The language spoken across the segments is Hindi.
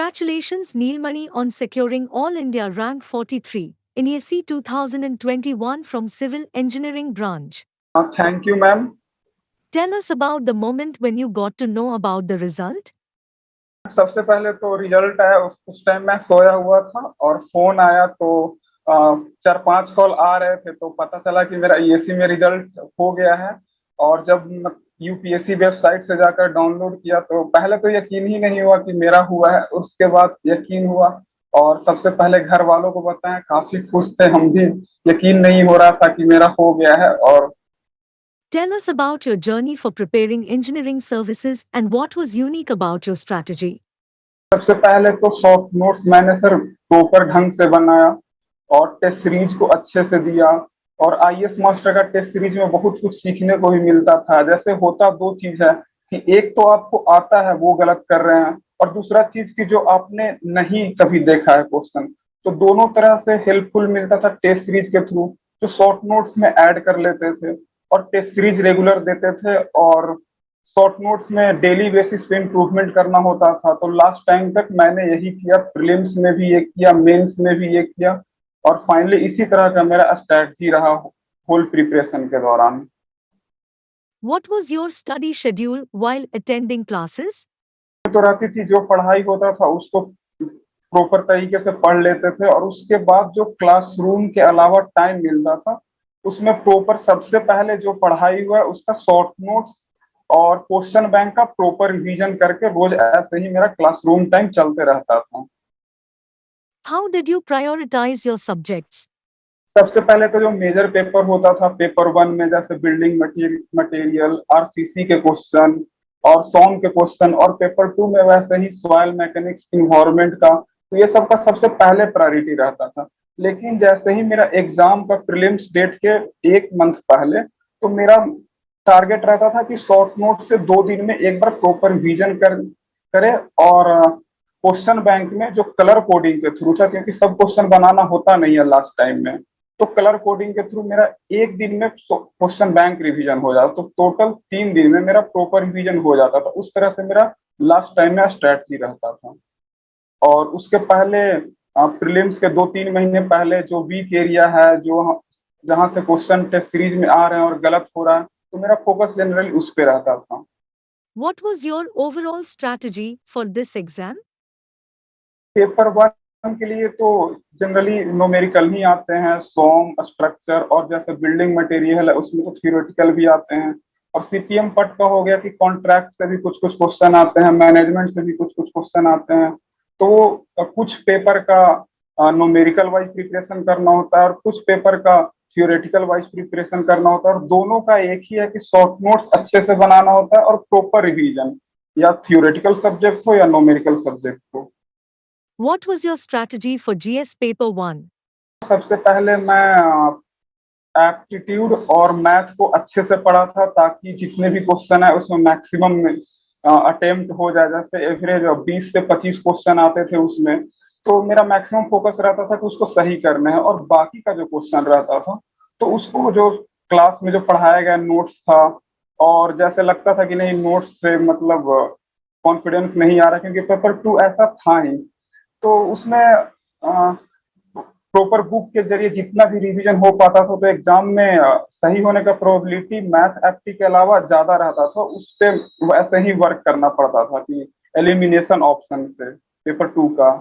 Congratulations Nilmani on securing All India Rank 43 in ESE 2021 from Civil Engineering Branch. Thank you ma'am. Tell us about the moment when you got to know about the result. सबसे पहले तो रिजल्ट आया, उस टाइम मैं सोया हुआ था और फोन आया तो 4-5 कॉल आ रहे थे, तो पता चला कि मेरा ईएससी में रिजल्ट हो गया है। और जब यूपीएससी वेबसाइट से जाकर डाउनलोड किया तो पहले तो यकीन ही नहीं हुआ कि मेरा हुआ है, उसके बाद यकीन हुआ। और सबसे पहले घर वालों को बताया, काफी खुश थे हम भी, यकीन नहीं हो रहा था कि मेरा हो गया है। और Tell us about your journey for preparing engineering services and what was unique about your strategy. सबसे पहले तो शॉर्ट नोट्स मैंने सर प्रॉपर ढंग से बनाया और टेस्ट सीरीज को अच्छे से दिया। और आईएएस मास्टर का टेस्ट सीरीज में बहुत कुछ सीखने को भी मिलता था। जैसे होता दो चीज है कि एक तो आपको आता है वो गलत कर रहे हैं, और दूसरा चीज की जो आपने नहीं कभी देखा है क्वेश्चन, तो दोनों तरह से हेल्पफुल मिलता था टेस्ट सीरीज के थ्रू, जो शॉर्ट नोट्स में ऐड कर लेते थे और टेस्ट सीरीज रेगुलर देते थे। और शॉर्ट नोट्स में डेली बेसिस पे इम्प्रूवमेंट करना होता था। तो लास्ट टाइम तक मैंने यही किया, प्रीलिम्स में भी ये किया, मेंस में भी ये किया, और फाइनली इसी तरह का मेरा स्ट्रैटेजी रहा होल प्रिपरेशन के दौरान। What was your study schedule while attending classes? तो रहती थी, जो पढ़ाई होता था उसको प्रॉपर तरीके से पढ़ लेते थे, और उसके बाद जो क्लासरूम के अलावा टाइम मिलता था उसमें प्रॉपर सबसे पहले जो पढ़ाई हुआ है उसका शॉर्ट नोट्स और क्वेश्चन बैंक का प्रॉपर रिवीजन करके रोज ऐसे ही मेरा क्लासरूम टाइम चलते रहता था। How did you prioritize your subjects? सबसे पहले तो जो मेजर पेपर होता था पेपर 1 में, जैसे बिल्डिंग मटेरियल, आरसीसी के क्वेश्चन और सॉन्ग के क्वेश्चन, और पेपर 2 में वैसे ही सॉइल मैकेनिक्स, इन्वायरमेंट का, तो ये सब का सबसे पहले प्रायोरिटी रहता था। लेकिन जैसे ही मेरा एग्जाम का प्रीलिम्स डेट के 1 मंथ पहले, तो मेरा टारगेट रहता था कि शॉर्ट नोट से 2 दिन में एक बार प्रॉपर रिवीजन करे। और क्वेश्चन बैंक में जो कलर कोडिंग के थ्रू था, क्योंकि सब क्वेश्चन बनाना होता नहीं है लास्ट टाइम में, तो कलर कोडिंग के थ्रू मेरा 1 दिन में क्वेश्चन बैंक रिवीजन हो जाता, तो टोटल 3 दिन में मेरा प्रॉपर रिवीजन हो जाता था। उस तरह से मेरा लास्ट टाइम में स्ट्रेटजी रहता था। और उसके पहले प्रीलिम्स के 2-3 महीने पहले जो वीक एरिया है, जो जहाँ से क्वेश्चन टेस्ट सीरीज में आ रहे हैं और गलत हो रहा है, तो मेरा फोकस जनरली उस पे रहता था। What was your overall strategy for this exam? Paper 1 के लिए तो जनरली न्यूमेरिकल ही आते हैं, सॉन्ग, स्ट्रक्चर, और जैसे बिल्डिंग मटेरियल है उसमें तो थ्योरेटिकल भी आते हैं। और सीपीएम पट का हो गया कि कॉन्ट्रैक्ट से भी कुछ कुछ क्वेश्चन आते हैं, मैनेजमेंट से भी कुछ कुछ क्वेश्चन आते हैं। तो कुछ पेपर का न्यूमेरिकल वाइज प्रिपरेशन करना होता है और कुछ पेपर का थ्योरेटिकल वाइज प्रिपरेशन करना होता है। और दोनों का एक ही है कि शॉर्ट नोट्स अच्छे से बनाना होता है और प्रॉपर रिवीजन, या थ्योरेटिकल सब्जेक्ट हो या न्यूमेरिकल सब्जेक्ट हो। What was your strategy for GS Paper 1? सबसे पहले मैं एप्टीट्यूड और मैथ को अच्छे से पढ़ा था, ताकि जितने भी क्वेश्चन है उसमें मैक्सिमम अटेम्प्ट हो जाए। जैसे एवरेज 20 से 25 क्वेश्चन आते थे उसमें, तो मेरा मैक्सिमम फोकस रहता था कि उसको सही करना है। और बाकी का जो क्वेश्चन रहता था तो उसको जो क्लास में जो पढ़ाया गया नोट्स था, और जैसे लगता था कि नहीं नोट्स से मतलब कॉन्फिडेंस नहीं आ रहा, क्योंकि पेपर 2 ऐसा था ही, तो उसमें प्रॉपर बुक के जरिए जितना भी रिवीजन हो पाता था, तो एग्जाम में सही होने का प्रोबेबिलिटी मैथ एप्टी के अलावा ज्यादा रहता था। उस पे वैसे ही वर्क करना पड़ता था कि एलिमिनेशन ऑप्शन से पेपर 2 का।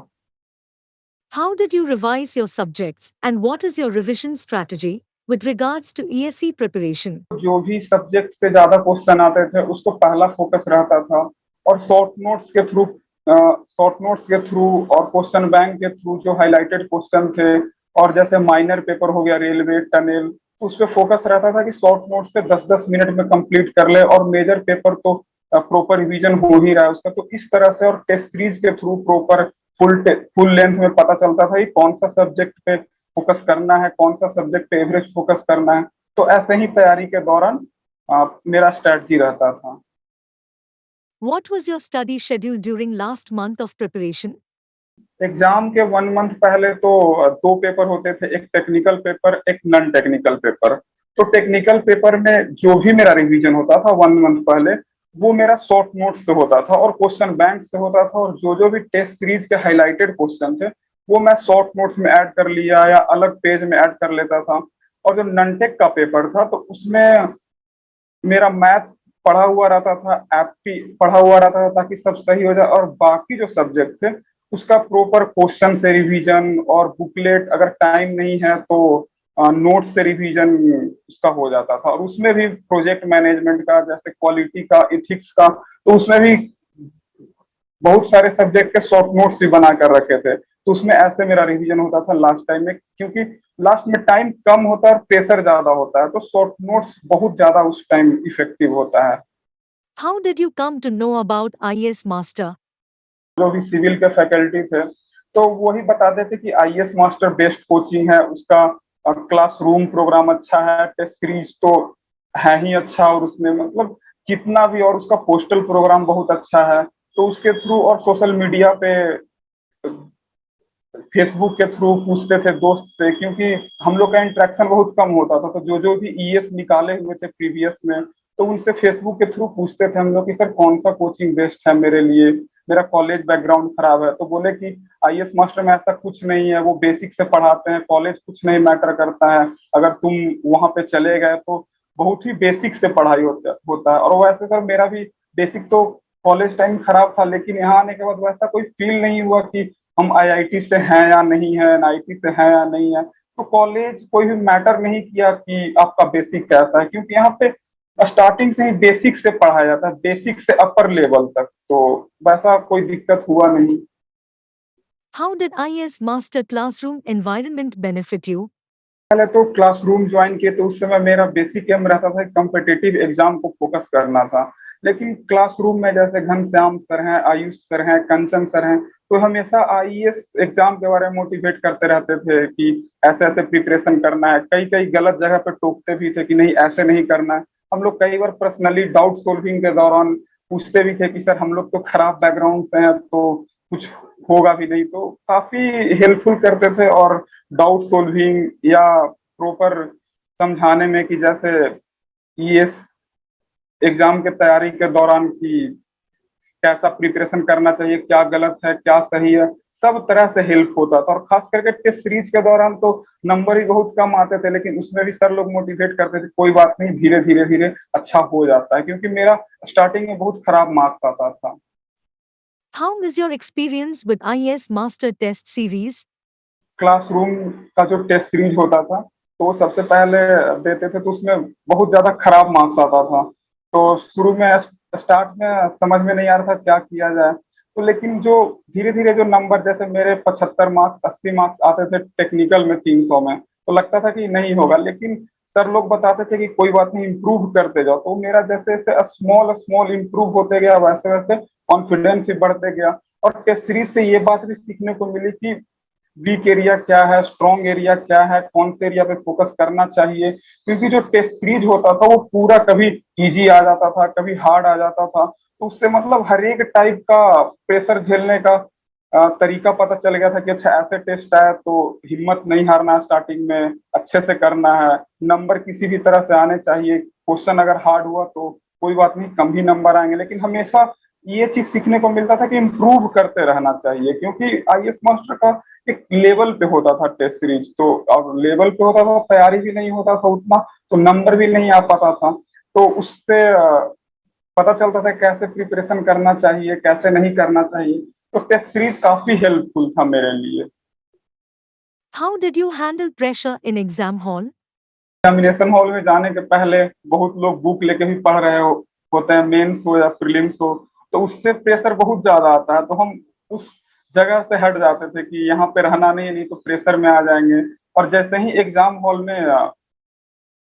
How did you revise your subjects and what is your revision strategy with regards to ESE preparation? जो भी सब्जेक्ट से ज्यादा क्वेश्चन आते थे उसको पहला फोकस रहता था, और शॉर्ट नोट्स के थ्रू और क्वेश्चन बैंक के थ्रू जो हाईलाइटेड क्वेश्चन थे, और जैसे माइनर पेपर हो गया रेलवे, टनल, तो उस पर फोकस रहता था कि शॉर्ट नोट से 10-10 मिनट में कंप्लीट कर ले, और मेजर पेपर तो प्रॉपर रिवीजन हो ही रहा है उसका। तो इस तरह से और टेस्ट सीरीज के थ्रू प्रॉपर फुल लेंथ में पता चलता था कि कौन सा सब्जेक्ट पे फोकस करना है, कौन सा सब्जेक्ट पे एवरेज फोकस करना है। तो ऐसे ही तैयारी के दौरान मेरा स्ट्रेटजी रहता था। What was your study schedule during last month of preparation? Exam के 1 मंथ पहले तो 2 पेपर होते थे, एक टेक्निकल पेपर, एक नॉन टेक्निकल पेपर। तो टेक्निकल पेपर में जो भी मेरा रिवीजन होता था 1 मंथ पहले, वो मेरा शॉर्ट नोट से होता था और क्वेश्चन बैंक से होता था, और जो जो भी टेस्ट सीरीज के हाईलाइटेड क्वेश्चन थे वो मैं शॉर्ट नोट्स में ऐड कर लिया या अलग पेज में ऐड कर लेता था। और जो ननटेक का पेपर था तो उसमें मेरा मैथ पढ़ा हुआ रहता था, एप्टी पढ़ा हुआ रहता था ताकि सब सही हो जाए, और बाकी जो सब्जेक्ट थे उसका प्रॉपर क्वेश्चन से रिवीजन और बुकलेट, अगर टाइम नहीं है तो नोट से रिवीजन उसका हो जाता था। और उसमें भी प्रोजेक्ट मैनेजमेंट का, जैसे क्वालिटी का, इथिक्स का, तो उसमें भी बहुत सारे सब्जेक्ट के शॉर्ट नोट्स भी बना कर रखे थे। तो उसमें ऐसे मेरा रिवीजन होता था लास्ट टाइम में, क्योंकि लास्ट में टाइम कम होता है और प्रेशर ज्यादा होता है, तो शॉर्ट नोट्स बहुत ज्यादा उस टाइम इफेक्टिव होता है। How did you come to know about IES Master? जो भी सिविल के फैकल्टी थे तो वही बताते थे कि आईएएस मास्टर बेस्ट कोचिंग है, उसका क्लासरूम प्रोग्राम अच्छा है, टेस्ट सीरीज तो है ही अच्छा, और उसमें मतलब जितना भी, और उसका पोस्टल प्रोग्राम बहुत अच्छा है। तो उसके थ्रू, और सोशल मीडिया पे फेसबुक के थ्रू पूछते थे दोस्त से, क्योंकि हम लोग का इंटरेक्शन बहुत कम होता था, तो जो जो भी ईएस निकाले हुए थे प्रीवियस में, तो उनसे फेसबुक के थ्रू पूछते थे हम लोग कि सर कौन सा कोचिंग बेस्ट है मेरे लिए, मेरा कॉलेज बैकग्राउंड खराब है। तो बोले कि आईएएस मास्टर में ऐसा कुछ नहीं है, वो बेसिक से पढ़ाते हैं, कॉलेज कुछ नहीं मैटर करता है, अगर तुम वहां पे चले गए तो बहुत ही बेसिक से पढ़ाई होता है। और वैसे सर मेरा भी बेसिक तो कॉलेज टाइम खराब था, लेकिन यहाँ आने के बाद वैसा कोई फील नहीं हुआ कि हम आईआईटी से हैं या नहीं है, एनआईटी से हैं या नहीं है। तो कॉलेज कोई भी मैटर नहीं किया कि आपका बेसिक कैसा है, क्योंकि यहाँ पे स्टार्टिंग से ही बेसिक से पढ़ाया जाता है, बेसिक से अपर लेवल तक, तो वैसा कोई दिक्कत हुआ नहीं। How did IES Master classroom environment benefit you? पहले तो क्लासरूम ज्वाइन किए तो उस समय मेरा बेसिक एम रहता था कम्पिटिटिव एग्जाम को फोकस करना था। लेकिन क्लासरूम में जैसे घनश्याम सर हैं, आयुष सर हैं, कंचन सर हैं, तो हमेशा आईएएस एग्जाम के बारे में मोटिवेट करते रहते थे कि ऐसे ऐसे प्रिपरेशन करना है। कई कई गलत जगह पे टोकते भी थे कि नहीं ऐसे नहीं करना है। हम लोग कई बार पर्सनली डाउट सोल्विंग के दौरान पूछते भी थे कि सर हम लोग तो खराब बैकग्राउंड से हैं तो कुछ होगा भी नहीं, तो काफी हेल्पफुल करते थे। और डाउट सोल्विंग या प्रॉपर समझाने में कि जैसे ईएस एग्जाम के तैयारी के दौरान कि कैसा प्रिपरेशन करना चाहिए, क्या गलत है क्या सही है, सब तरह से हेल्प होता था। और खास करके टेस्ट सीरीज के दौरान तो नंबर ही बहुत कम आते थे, लेकिन उसमें भी सर लोग मोटिवेट करते थे कोई बात नहीं, धीरे धीरे धीरे अच्छा हो जाता है, क्योंकि मेरा स्टार्टिंग में बहुत खराब मार्क्स आता था। How is your experience with IES Master Test Series? Classroom का जो टेस्ट सीरीज होता था तो वो सबसे पहले देते थे, तो उसमें बहुत ज्यादा खराब मार्क्स आता था। तो शुरू में स्टार्ट में समझ में नहीं आ रहा था क्या किया जाए, तो लेकिन जो धीरे धीरे जो नंबर, जैसे मेरे 75 मार्क्स 80 मार्क्स आते थे टेक्निकल में 300 में, तो लगता था कि नहीं होगा, लेकिन सर लोग बताते थे कि कोई बात नहीं, इम्प्रूव करते जाओ। तो मेरा जैसे जैसे स्मॉल स्मॉल इम्प्रूव होते गया, वैसे वैसे कॉन्फिडेंस भी बढ़ते गया। और टेस्ट सीरीज से ये बात भी सीखने को मिली कि वीक एरिया क्या है, स्ट्रॉन्ग एरिया क्या है, कौन से एरिया पे फोकस करना चाहिए। क्योंकि जो टेस्ट सीरीज होता था वो पूरा कभी इजी आ जाता था, कभी हार्ड आ जाता था, तो उससे मतलब हर एक टाइप का प्रेशर झेलने का तरीका पता चल गया था कि अच्छा ऐसे टेस्ट आया तो हिम्मत नहीं हारना है, स्टार्टिंग में अच्छे से करना है, नंबर किसी भी तरह से आने चाहिए। क्वेश्चन अगर हार्ड हुआ तो कोई बात नहीं, कम ही नंबर आएंगे, लेकिन हमेशा ये चीज सीखने को मिलता था कि इम्प्रूव करते रहना चाहिए, क्योंकि आईएएस मास्टर का एक लेवल पे होता था टेस्ट सीरीज, तो अब लेवल पे होता था, तैयारी भी नहीं होता था उतना, तो नंबर भी नहीं आ पाता था। तो उससे पता चलता था कैसे प्रिपरेशन करना चाहिए, कैसे नहीं करना चाहिए। तो टेस्ट सीरीज काफी हेल्पफुल था मेरे लिए। How did you handle pressure in exam hall? Examination hall में जाने के पहले बहुत लोग बुक लेके भी पढ़ रहे होते हैं, मेंस हो या प्रीलिम्स हो, तो उससे प्रेशर बहुत ज्यादा आता है। तो हम उस जगह से हट जाते थे कि यहाँ पे रहना नहीं है, नहीं तो प्रेशर में आ जाएंगे। और जैसे ही एग्जाम हॉल में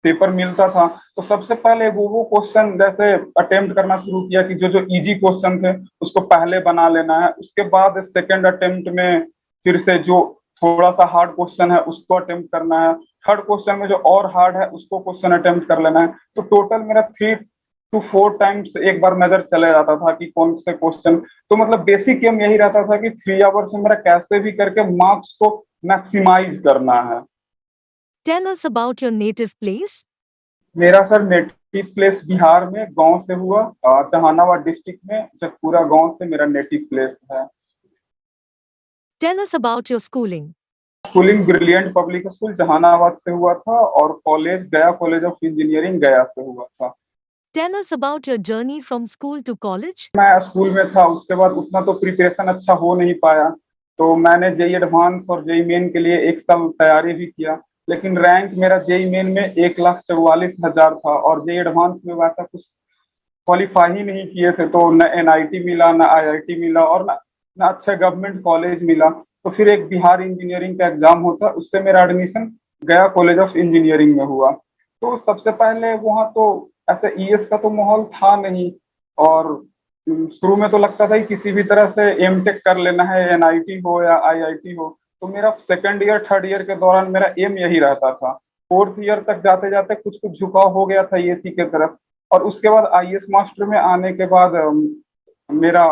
पेपर मिलता था तो सबसे पहले वो क्वेश्चन जैसे अटेम्प्ट करना शुरू किया कि जो जो इजी क्वेश्चन थे उसको पहले बना लेना है, उसके बाद सेकंड अटेम्प्ट में फिर से जो थोड़ा सा हार्ड क्वेश्चन है उसको अटेम्प्ट करना है, थर्ड क्वेश्चन में जो और हार्ड है उसको क्वेश्चन अटेम्प्ट कर लेना है। तो टोटल मेरा 3 to 4 टाइम्स एक बार नजर चले जाता था कि कौन से क्वेश्चन। तो मतलब बेसिक एम यही रहता था कि 3 आवर्स में मेरा कैसे भी करके मार्क्स को मैक्सिमाइज करना है। Tell us about your native place. मेरा sir net fifth place Bihar में गांव से हुआ, जहानाबाद डिस्ट्रिक्ट में जटपुरा गांव से मेरा नेटिव प्लेस है। Tell us about your schooling. Schooling brilliant public school Jehanabad से हुआ था और कॉलेज गया कॉलेज ऑफ इंजीनियरिंग गया से हुआ था। Tell us about your journey from school to college. मैं स्कूल में था, उसके बाद उतना तो प्रिपरेशन अच्छा हो नहीं पाया, तो मैंने जेई एडवांस और जेई मेन के लिए एक साल तैयारी भी किया, लेकिन रैंक मेरा जेई मेन में 1,44,000 था और जेई एडवांस में वैसा कुछ क्वालिफाई ही नहीं किए थे, तो न एनआईटी मिला न आईआईटी मिला और न अच्छा गवर्नमेंट कॉलेज मिला। तो फिर एक बिहार इंजीनियरिंग का एग्जाम होता, उससे मेरा एडमिशन गया कॉलेज ऑफ इंजीनियरिंग में हुआ। तो सबसे पहले वहाँ तो ऐसे ईएस का तो माहौल था नहीं, और शुरू में तो लगता था कि किसी भी तरह से एमटेक कर लेना है, एनआईटी हो या आईआईटी हो। तो मेरा सेकंड ईयर थर्ड ईयर के दौरान मेरा एम यही रहता था। फोर्थ ईयर तक जाते जाते कुछ कुछ झुकाव हो गया था ईएससी के तरफ, और उसके बाद आईएएस मास्टर में आने के बाद मेरा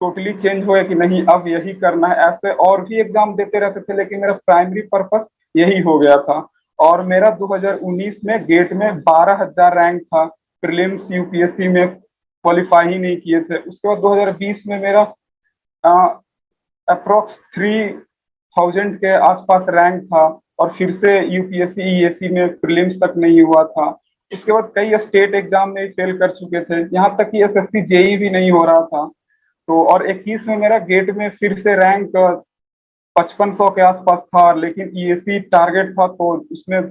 टोटली चेंज हो गया कि नहीं अब यही करना है। ऐसे और भी एग्जाम देते रहते थे, लेकिन मेरा प्राइमरी पर्पस यही हो गया था। और मेरा 2019 में गेट में 12,000 रैंक था, प्रीलिम्स यूपीएससी में क्वालिफाई ही नहीं किए थे। उसके बाद 2020 में मेरा अप्रोक्स 3,000 के आसपास रैंक था, और फिर से यूपीएससी ईएससी में प्रीलिम्स तक नहीं हुआ था। उसके बाद कई स्टेट एग्जाम में फेल कर चुके थे, यहाँ तक कि एसएससी जेई भी नहीं हो रहा था। तो और 21 में मेरा गेट में फिर से रैंक 5500 के आसपास था, लेकिन ईएससी टारगेट था, तो उसमें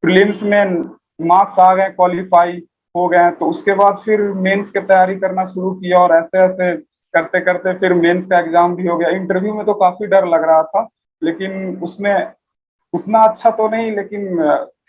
प्रीलिम्स में मार्क्स आ गए, क्वालिफाई हो गए। तो उसके बाद फिर मेंस की तैयारी करना शुरू किया, और ऐसे ऐसे करते करते फिर मेंस का एग्जाम भी हो गया। इंटरव्यू में तो काफी डर लग रहा था, लेकिन उसमें उतना अच्छा तो नहीं, लेकिन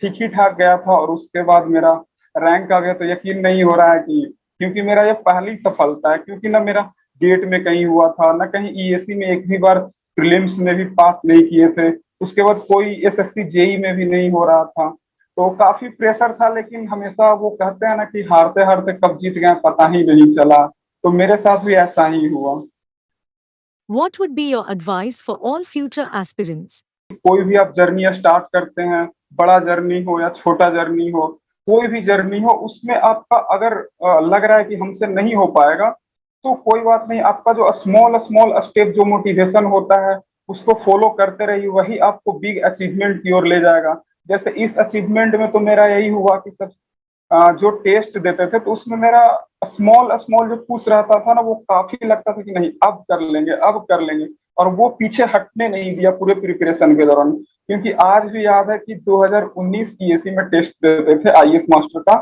ठीक ही ठाक गया था। और उसके बाद मेरा रैंक आ गया, तो यकीन नहीं हो रहा है कि, क्योंकि मेरा ये पहली सफलता है, क्योंकि ना मेरा गेट में कहीं हुआ था ना कहीं ईएससी में एक भी बार प्रीलिम्स में भी पास नहीं किए थे। उसके बाद कोई एसएससी जेई में भी नहीं हो रहा था, तो काफी प्रेशर था। लेकिन हमेशा वो कहते हैं ना कि हारते हारते कब जीत गए पता ही नहीं चला, तो मेरे साथ भी ऐसा ही हुआ। What would be your advice for all future aspirants? कोई भी आप जर्नी स्टार्ट करते हैं, बड़ा जर्नी हो या छोटा जर्नी हो, कोई भी जर्नी हो, उसमें आपका अगर लग रहा है कि हमसे नहीं हो पाएगा, तो कोई बात नहीं। आपका जो स्मॉल स्मॉल स्टेप जो मोटिवेशन होता है, उसको फॉलो करते रहिए, वही आपको बिग अचीवमेंट की ओर ले जाएगा। जैसे इस अचीवमेंट में तो मेरा यही हुआ कि सब जो टेस्ट देते थे, तो उसमें मेरा स्मॉल स्मॉल जो पुश रहता था ना, वो काफी लगता था कि नहीं अब कर लेंगे अब कर लेंगे, और वो पीछे हटने नहीं दिया पूरे प्रिपरेशन के दौरान। क्योंकि आज भी याद है कि 2019 ईएससी में टेस्ट देते थे आईएएस मास्टर का,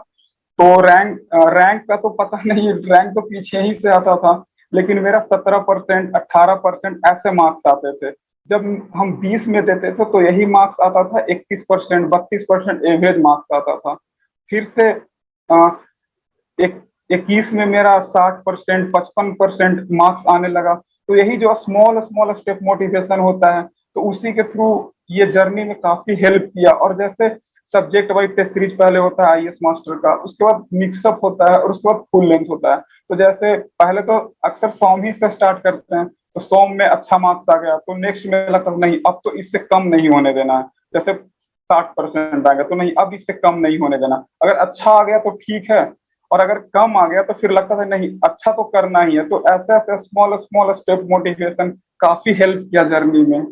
तो रैंक का तो पता नहीं, रैंक तो पीछे ही से आता था, लेकिन मेरा 17% 18% ऐसे मार्क्स आते थे। जब हम 20 में देते थे तो यही मार्क्स आता था 31% 32% एवरेज मार्क्स आता था। फिर से एक 21 में मेरा 60% 55% मार्क्स आने लगा। तो यही जो स्मॉल स्मॉल स्टेप मोटिवेशन होता है, तो उसी के थ्रू ये जर्नी में काफी हेल्प किया। और जैसे सब्जेक्ट वाइज टेस्ट सीरीज पहले होता है आईएएस मास्टर का, उसके बाद मिक्सअप होता है, और उसके बाद फुल लेंथ होता है। तो जैसे पहले तो अक्सर सॉम ही से स्टार्ट करते हैं, तो सॉम में अच्छा मार्क्स आ गया तो नेक्स्ट में लगता है नहीं अब तो इससे कम नहीं होने देना है। जैसे 60% आ गया तो नहीं अब इससे कम नहीं होने देना, अगर अच्छा आ गया तो ठीक है, और अगर कम आ गया तो फिर लगता था नहीं अच्छा तो करना ही है। तो ऐसे ऐसे स्मॉल स्मॉल स्टेप मोटिवेशन काफी हेल्प किया जर्नी में।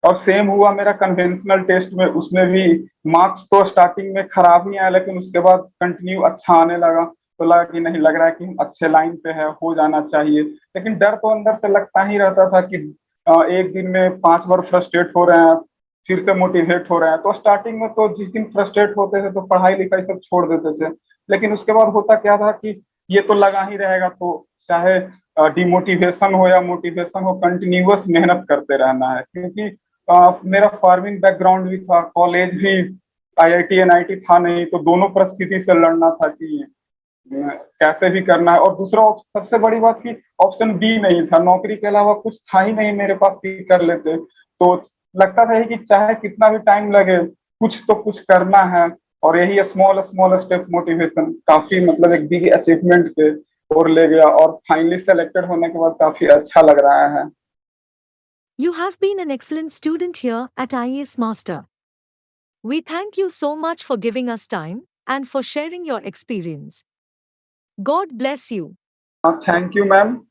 और सेम हुआ मेरा कन्वेंशनल टेस्ट में, उसमें भी मार्क्स तो स्टार्टिंग में खराब ही आया, लेकिन उसके बाद कंटिन्यू अच्छा आने लगा, तो लगा कि नहीं लग रहा है कि हम अच्छे लाइन पे है, हो जाना चाहिए। लेकिन डर तो अंदर से लगता ही रहता था कि एक दिन में 5 बार फ्रस्ट्रेट हो रहे हैं, फिर से मोटिवेट हो रहे हैं। तो स्टार्टिंग में तो जिस दिन फ्रस्ट्रेट होते थे तो पढ़ाई लिखाई सब छोड़ देते थे, लेकिन उसके बाद होता क्या था कि ये तो लगा ही रहेगा, तो चाहे डिमोटिवेशन हो या मोटिवेशन हो, कंटिन्यूअस मेहनत करते रहना है। क्योंकि मेरा फार्मिंग बैकग्राउंड भी था, कॉलेज भी आईआईटी एनआईटी था नहीं, तो दोनों परिस्थिति से लड़ना था कि कैसे भी करना है। और दूसरा सबसे बड़ी बात की ऑप्शन बी नहीं था, नौकरी के अलावा कुछ था ही नहीं मेरे पास कि कर लेते। तो लगता था कि चाहे कितना भी टाइम लगे, कुछ तो कुछ करना है। और यही स्मॉल स्मॉल स्टेप मोटिवेशन काफी मतलब एक बिग अचीवमेंट पे और ले गया, और फाइनली सेलेक्टेड होने के बाद काफी अच्छा लग रहा है। You have been an excellent student here at IES Master. We thank you so much for giving us time and for sharing your experience. God bless you. Thank you, ma'am.